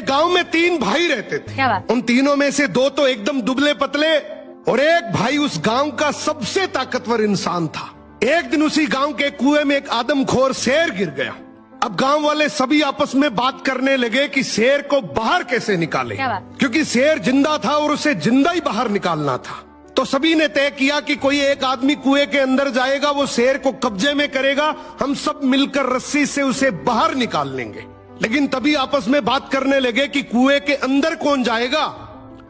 एक गांव में 3 भाई रहते थे। क्या बात? उन तीनों में से 2 तो एकदम दुबले पतले और एक भाई उस गांव का सबसे ताकतवर इंसान था। एक दिन उसी गांव के कुएं में एक आदमखोर शेर गिर गया। अब गांव वाले सभी आपस में बात करने लगे कि शेर को बाहर कैसे निकाले, क्या बात? क्योंकि शेर जिंदा था और उसे जिंदा ही बाहर निकालना था। तो सभी ने तय किया कि कोई एक आदमी कुएं के अंदर जाएगा, वो शेर को कब्जे में करेगा, हम सब मिलकर रस्सी से उसे बाहर निकाल लेंगे। लेकिन तभी आपस में बात करने लगे कि कुएं के अंदर कौन जाएगा।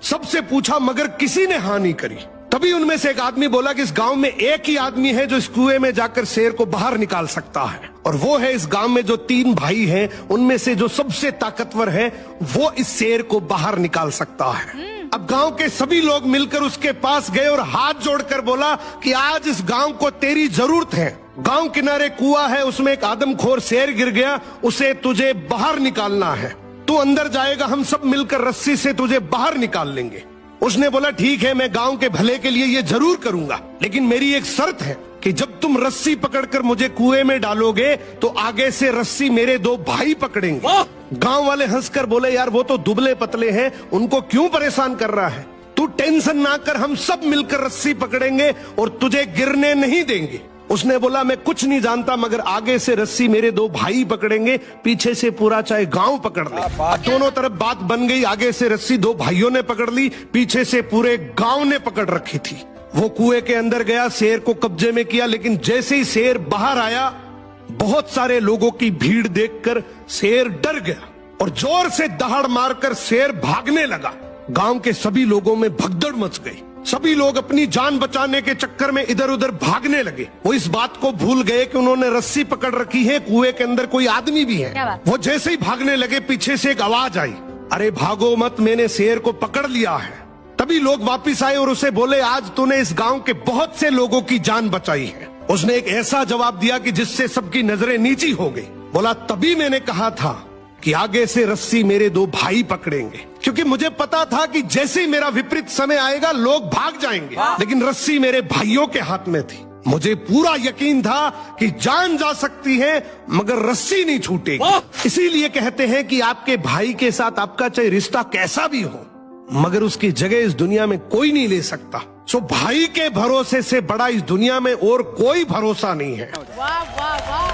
सबसे पूछा मगर किसी ने हाँ नहीं करी। तभी उनमें से एक आदमी बोला कि इस गांव में एक ही आदमी है जो इस कुएं में जाकर शेर को बाहर निकाल सकता है, और वो है इस गांव में जो 3 भाई हैं उनमें से जो सबसे ताकतवर है, वो इस शेर को बाहर निकाल सकता है। अब गांव के सभी लोग मिलकर उसके पास गए और हाथ जोड़कर बोला कि आज इस गांव को तेरी जरूरत है। गांव किनारे कुआं है, उसमें एक आदमखोर शेर गिर गया, उसे तुझे बाहर निकालना है। तू अंदर जाएगा, हम सब मिलकर रस्सी से तुझे बाहर निकाल लेंगे। उसने बोला ठीक है, मैं गांव के भले के लिए ये जरूर करूंगा, लेकिन मेरी एक शर्त है कि जब तुम रस्सी पकड़कर मुझे कुएं में डालोगे तो आगे से रस्सी मेरे 2 भाई पकड़ेंगे। गांव वाले हंसकर बोले यार वो तो दुबले पतले हैं, उनको क्यों परेशान कर रहा है, तू टेंशन ना कर, हम सब मिलकर रस्सी पकड़ेंगे और तुझे गिरने नहीं देंगे। उसने बोला मैं कुछ नहीं जानता, मगर आगे से रस्सी मेरे 2 भाई पकड़ेंगे, पीछे से पूरा चाहे गांव पकड़ ले। दोनों तरफ बात बन गई, आगे से रस्सी 2 भाइयों ने पकड़ ली, पीछे से पूरे गांव ने पकड़ रखी थी। वो कुएं के अंदर गया, शेर को कब्जे में किया, लेकिन जैसे ही शेर बाहर आया, बहुत सारे लोगों की भीड़ देखकर शेर डर गया और जोर से दहाड़ मारकर शेर भागने लगा। गांव के सभी लोगों में भगदड़ मच गई। सभी लोग अपनी जान बचाने के चक्कर में इधर उधर भागने लगे। वो इस बात को भूल गए कि उन्होंने रस्सी पकड़ रखी है, कुएं के अंदर कोई आदमी भी है। वो जैसे ही भागने लगे, पीछे से एक आवाज आई, अरे भागो मत, मैंने शेर को पकड़ लिया है। तभी लोग वापिस आए और उसे बोले आज तूने इस गांव के बहुत से लोगों की जान बचाई है। उसने एक ऐसा जवाब दिया कि जिससे सबकी नजरें नीची हो गई। बोला तभी मैंने कहा था कि आगे से रस्सी मेरे 2 भाई पकड़ेंगे, क्योंकि मुझे पता था कि जैसे ही मेरा विपरीत समय आएगा लोग भाग जाएंगे, लेकिन रस्सी मेरे भाइयों के हाथ में थी। मुझे पूरा यकीन था कि जान जा सकती है मगर रस्सी नहीं छूटेगी। इसीलिए कहते हैं कि आपके भाई के साथ आपका चाहे रिश्ता कैसा भी हो, मगर उसकी जगह इस दुनिया में कोई नहीं ले सकता। सो भाई के भरोसे से बड़ा इस दुनिया में और कोई भरोसा नहीं है। वाह वाह वाह।